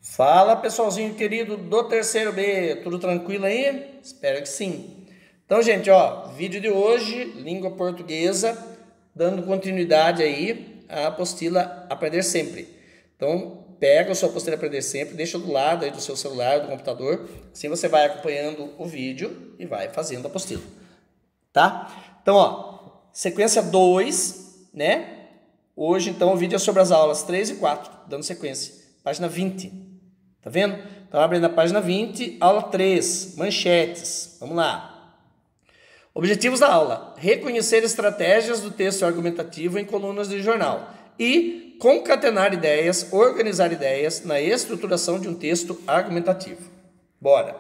Fala, pessoalzinho querido do terceiro B, tudo tranquilo aí? Espero que sim. Então, gente, ó, vídeo de hoje, língua portuguesa, dando continuidade aí à apostila Aprender Sempre. Então, pega a sua apostila Aprender Sempre, deixa do lado aí do seu celular, do computador, assim você vai acompanhando o vídeo e vai fazendo a apostila, tá? Então, ó, sequência 2, né? Hoje, então, o vídeo é sobre as aulas 3 e 4, dando sequência. Página 20. Tá vendo? Então, abre na página 20, aula 3, manchetes. Vamos lá. Objetivos da aula: reconhecer estratégias do texto argumentativo em colunas de jornal e concatenar ideias, organizar ideias na estruturação de um texto argumentativo. Bora.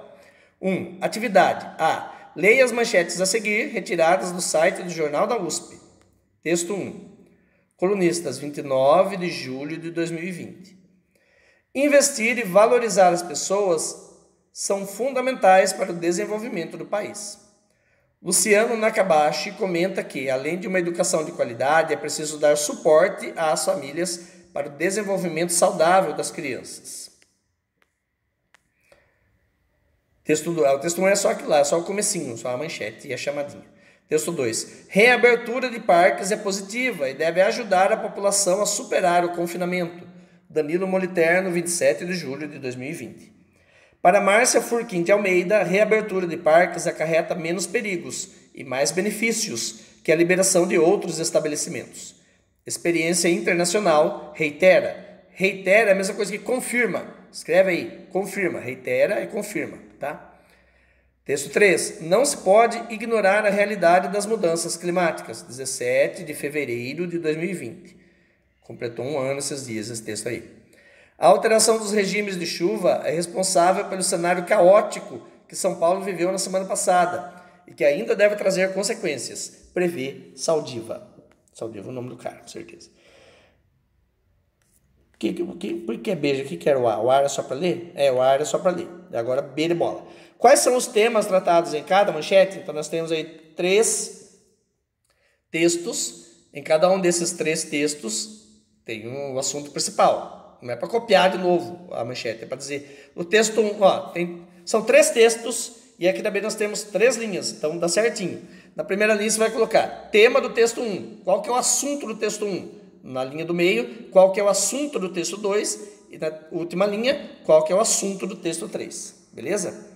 1. Atividade. A. Leia as manchetes a seguir, retiradas do site do Jornal da USP. Texto 1. Colunistas, 29 de julho de 2020. Investir e valorizar as pessoas são fundamentais para o desenvolvimento do país. Luciano Nakabashi comenta que, além de uma educação de qualidade, é preciso dar suporte às famílias para o desenvolvimento saudável das crianças. O texto 1 é só aquilo lá, é só o comecinho, só a manchete e a chamadinha. Texto 2. Reabertura de parques é positiva e deve ajudar a população a superar o confinamento. Danilo Moliterno, 27 de julho de 2020. Para Márcia Furquim de Almeida, a reabertura de parques acarreta menos perigos e mais benefícios que a liberação de outros estabelecimentos. Experiência internacional reitera. Reitera é a mesma coisa que confirma. Escreve aí, confirma. Reitera e confirma, tá? Texto 3. Não se pode ignorar a realidade das mudanças climáticas. 17 de fevereiro de 2020. Completou um ano esses dias esse texto aí. A alteração dos regimes de chuva é responsável pelo cenário caótico que São Paulo viveu na semana passada e que ainda deve trazer consequências, prevê Saldiva. Saldiva é o nome do cara, com certeza. Por que beijo? O que era o A? O A era só para ler? O A era só para ler. Agora B de bola. Quais são os temas tratados em cada manchete? Então nós temos aí 3 textos. Em cada um desses 3 textos tem um assunto principal. Não é para copiar de novo a manchete, é para dizer. O texto 1, ó, são 3 textos e aqui também nós temos 3 linhas, então dá certinho. Na primeira linha você vai colocar tema do texto 1, qual que é o assunto do texto 1? Na linha do meio, qual que é o assunto do texto 2? E na última linha, qual que é o assunto do texto 3? Beleza?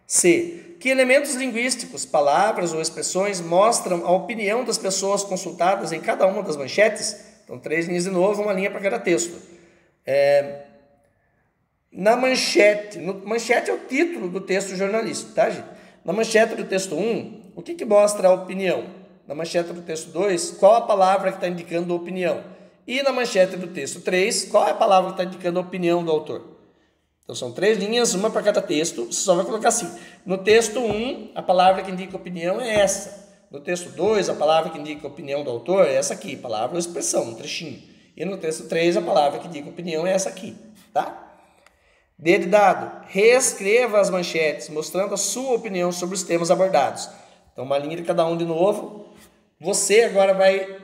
C. Que elementos linguísticos, palavras ou expressões mostram a opinião das pessoas consultadas em cada uma das manchetes? Então, 3 linhas de novo, uma linha para cada texto. Na manchete, manchete é o título do texto jornalístico, tá, gente? Na manchete do texto 1, o que mostra a opinião? Na manchete do texto 2, qual a palavra que está indicando a opinião? E na manchete do texto 3, qual é a palavra que está indicando a opinião do autor? Então, são 3 linhas, uma para cada texto, você só vai colocar assim. No texto 1, a palavra que indica a opinião é essa. No texto 2, a palavra que indica a opinião do autor é essa aqui, palavra ou expressão, um trechinho. E no texto 3, a palavra que indica a opinião é essa aqui, tá? D de dado, reescreva as manchetes, mostrando a sua opinião sobre os temas abordados. Então, uma linha de cada um de novo. Você agora vai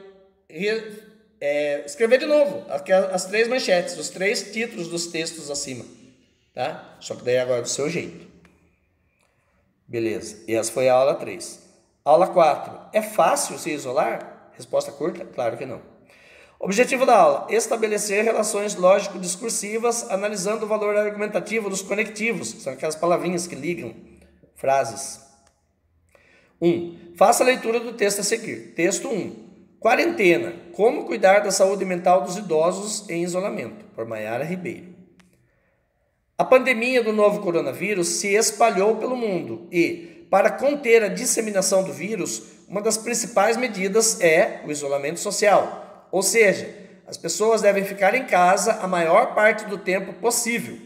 escrever de novo as 3 manchetes, os 3 títulos dos textos acima, tá? Só que daí agora do seu jeito. Beleza, e essa foi a aula 3. Aula 4. É fácil se isolar? Resposta curta? Claro que não. Objetivo da aula: estabelecer relações lógico-discursivas, analisando o valor argumentativo dos conectivos, que são aquelas palavrinhas que ligam frases. 1. Faça a leitura do texto a seguir. Texto 1. Quarentena. Como cuidar da saúde mental dos idosos em isolamento. Por Maiara Ribeiro. A pandemia do novo coronavírus se espalhou pelo mundo e, para conter a disseminação do vírus, uma das principais medidas é o isolamento social. Ou seja, as pessoas devem ficar em casa a maior parte do tempo possível.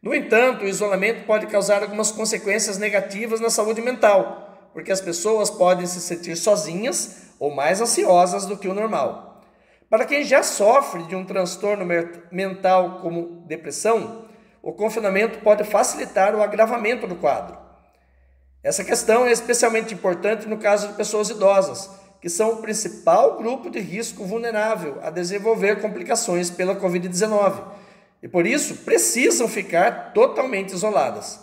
No entanto, o isolamento pode causar algumas consequências negativas na saúde mental, porque as pessoas podem se sentir sozinhas ou mais ansiosas do que o normal. Para quem já sofre de um transtorno mental como depressão, o confinamento pode facilitar o agravamento do quadro. Essa questão é especialmente importante no caso de pessoas idosas, que são o principal grupo de risco vulnerável a desenvolver complicações pela Covid-19 e por isso precisam ficar totalmente isoladas.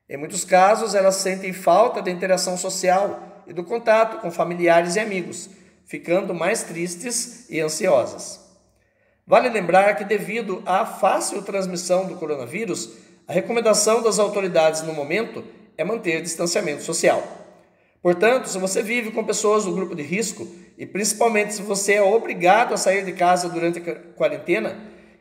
Em muitos casos, elas sentem falta da interação social e do contato com familiares e amigos, ficando mais tristes e ansiosas. Vale lembrar que, devido à fácil transmissão do coronavírus, a recomendação das autoridades no momento é manter distanciamento social. Portanto, se você vive com pessoas do grupo de risco, e principalmente se você é obrigado a sair de casa durante a quarentena,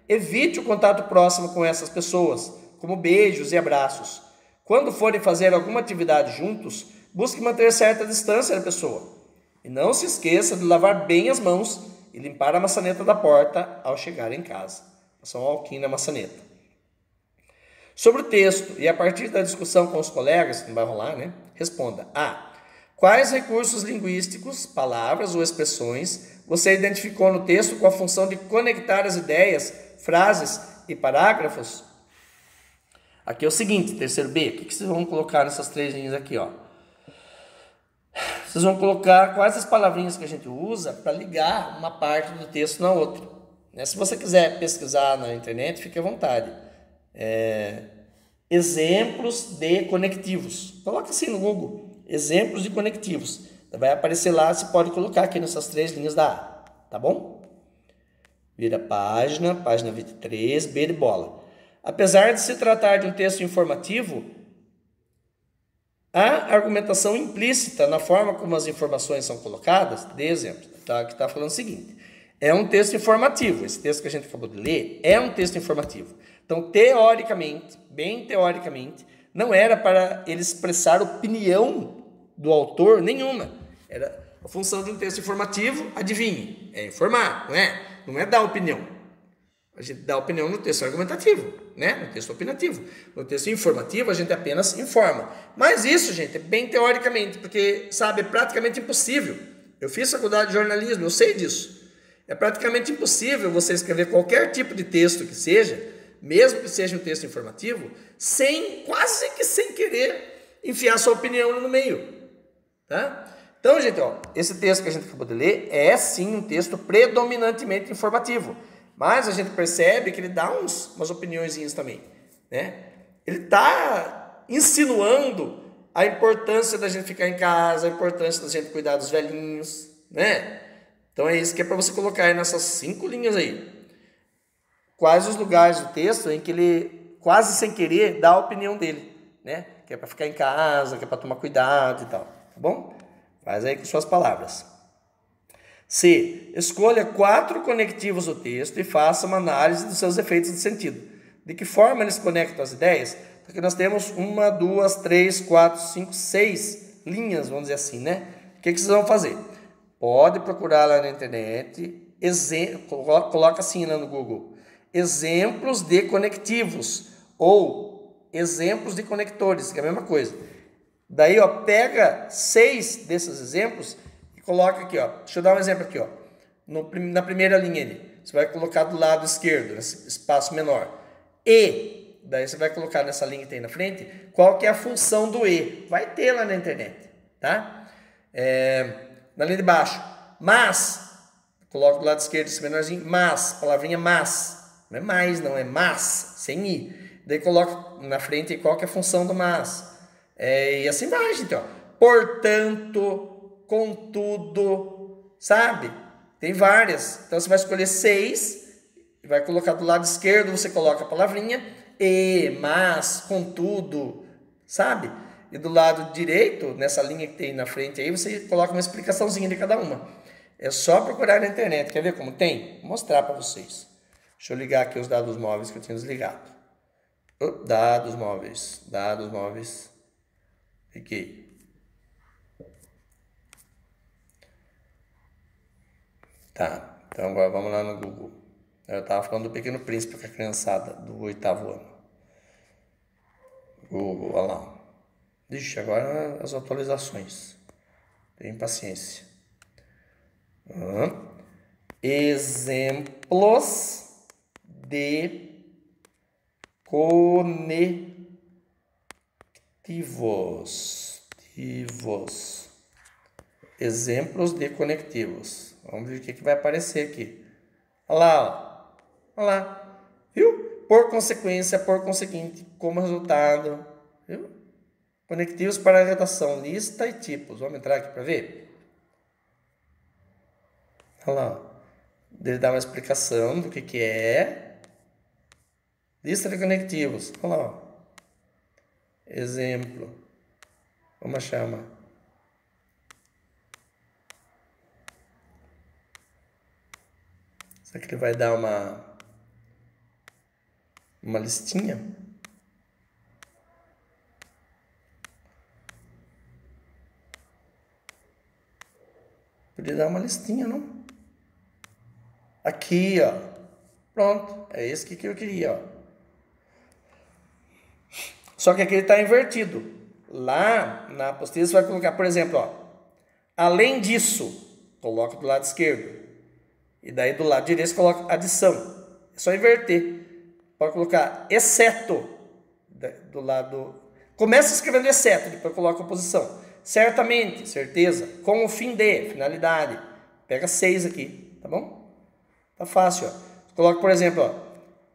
evite o contato próximo com essas pessoas, como beijos e abraços. Quando forem fazer alguma atividade juntos, busque manter certa distância da pessoa. E não se esqueça de lavar bem as mãos e limpar a maçaneta da porta ao chegar em casa. Passar um álcool na maçaneta. Sobre o texto, e a partir da discussão com os colegas, que não vai rolar, né? Responda: A. Quais recursos linguísticos, palavras ou expressões você identificou no texto com a função de conectar as ideias, frases e parágrafos? Aqui é o seguinte, terceiro B, o que vocês vão colocar nessas três linhas aqui, ó? Vocês vão colocar quais as palavrinhas que a gente usa para ligar uma parte do texto na outra. Se você quiser pesquisar na internet, fique à vontade. Exemplos de conectivos. Coloca assim no Google, exemplos de conectivos. Vai aparecer lá, você pode colocar aqui nessas três linhas da A, tá bom? Vira a página 23, B de bola. Apesar de se tratar de um texto informativo, há argumentação implícita na forma como as informações são colocadas. De exemplo, aqui está falando o seguinte: é um texto informativo. Esse texto que a gente acabou de ler é um texto informativo. Então, teoricamente, bem teoricamente, não era para ele expressar opinião do autor nenhuma. Era a função de um texto informativo, adivinhe, é informar, não é? Não é dar opinião. A gente dá opinião no texto argumentativo, né? No texto opinativo. No texto informativo, a gente apenas informa. Mas isso, gente, é bem teoricamente, porque, sabe, é praticamente impossível. Eu fiz faculdade de jornalismo, eu sei disso. É praticamente impossível você escrever qualquer tipo de texto que seja, mesmo que seja um texto informativo, quase que sem querer enfiar sua opinião no meio, tá? Então, gente, ó, esse texto que a gente acabou de ler é sim um texto predominantemente informativo. Mas a gente percebe que ele dá umas opiniõezinhas também, né? Ele está insinuando a importância da gente ficar em casa, a importância da gente cuidar dos velhinhos, né? Então é isso que é para você colocar aí nessas 5 linhas aí. Quais os lugares do texto em que ele, quase sem querer, dá a opinião dele, né? Que é para ficar em casa, que é para tomar cuidado e tal, tá bom? Faz aí com suas palavras. C. Escolha 4 conectivos do texto e faça uma análise dos seus efeitos de sentido. De que forma eles conectam as ideias? Porque nós temos 1, 2, 3, 4, 5, 6 linhas, vamos dizer assim, né? O que vocês vão fazer? Pode procurar lá na internet, coloca assim lá no Google, exemplos de conectivos ou exemplos de conectores, que é a mesma coisa. Daí, ó, pega 6 desses exemplos e coloca aqui, ó. Deixa eu dar um exemplo aqui, ó. Na primeira linha ali, você vai colocar do lado esquerdo, nesse espaço menor. E, daí você vai colocar nessa linha que tem na frente, qual que é a função do E. Vai ter lá na internet, tá? Na linha de baixo, mas, coloca do lado esquerdo esse menorzinho, mas, palavrinha mas. Não é mais, não, é mas, sem I. Daí coloca na frente qual que é a função do mas. E assim vai, gente, ó. Portanto, contudo, sabe? Tem várias. Então, você vai escolher 6, e vai colocar do lado esquerdo, você coloca a palavrinha, e, mas, contudo, sabe? E do lado direito, nessa linha que tem na frente aí, você coloca uma explicaçãozinha de cada uma. É só procurar na internet. Quer ver como tem? Vou mostrar para vocês. Deixa eu ligar aqui os dados móveis que eu tinha desligado. Dados móveis. Fiquei. Tá, então agora vamos lá no Google. Eu estava falando do Pequeno Príncipe com a criançada do 8º ano. Google, olha lá. Ixi, agora as atualizações. Tenha paciência. Exemplos de conectivos. Exemplos de conectivos. Vamos ver o que vai aparecer aqui. Olha lá, ó. Olha lá. Viu? Por consequência, por conseguinte, como resultado. Viu? Conectivos para a redação, lista e tipos. Vamos entrar aqui para ver? Olha lá. Ele dá uma explicação do que é. Lista de conectivos. Olha lá. Exemplo. Vamos chamar. Será que ele vai dar uma listinha? Podia dar uma listinha, não? Aqui, ó. Pronto. É esse que eu queria, ó. Só que aqui ele está invertido. Lá na apostila você vai colocar, por exemplo, ó. Além disso, coloca do lado esquerdo. E daí do lado direito você coloca adição. É só inverter. Pode colocar exceto do lado. Começa escrevendo exceto, depois coloca a oposição. Certamente, certeza, com o fim de, finalidade. Pega 6 aqui, tá bom? Tá fácil, ó. Coloca, por exemplo, ó,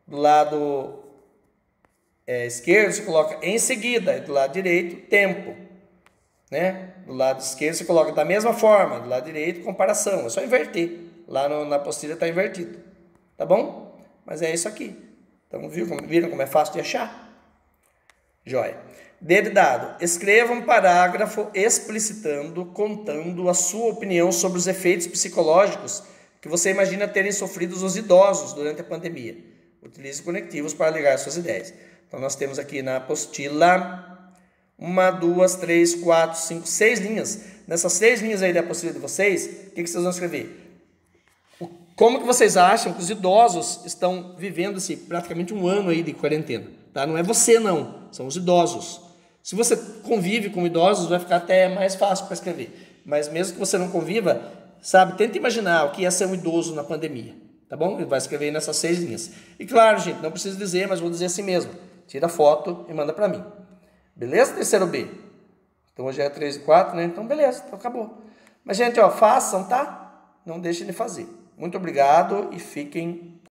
do lado esquerdo você coloca em seguida, e do lado direito, tempo. Né? Do lado esquerdo você coloca da mesma forma, do lado direito, comparação. É só inverter. Lá na apostila está invertido. Tá bom? Mas é isso aqui. Então, viram como é fácil de achar? Joia. D de dado. Escreva um parágrafo explicitando, contando a sua opinião sobre os efeitos psicológicos que você imagina terem sofrido os idosos durante a pandemia. Utilize conectivos para ligar suas ideias. Então, nós temos aqui na apostila 1, 2, 3, 4, 5, 6 linhas. Nessas 6 linhas aí da apostila de vocês, o que vocês vão escrever? Como que vocês acham que os idosos estão vivendo praticamente um ano aí de quarentena? Tá? Não é você, não. São os idosos. Se você convive com idosos, vai ficar até mais fácil para escrever. Mas mesmo que você não conviva, sabe, tenta imaginar o que é ser um idoso na pandemia. Tá bom? Ele vai escrever aí nessas 6 linhas. E claro, gente, não preciso dizer, mas vou dizer assim mesmo. Tira a foto e manda para mim. Beleza, terceiro B? Então hoje é 3 e 4, né? Então beleza, então acabou. Mas, gente, ó, façam, tá? Não deixem de fazer. Muito obrigado e fiquem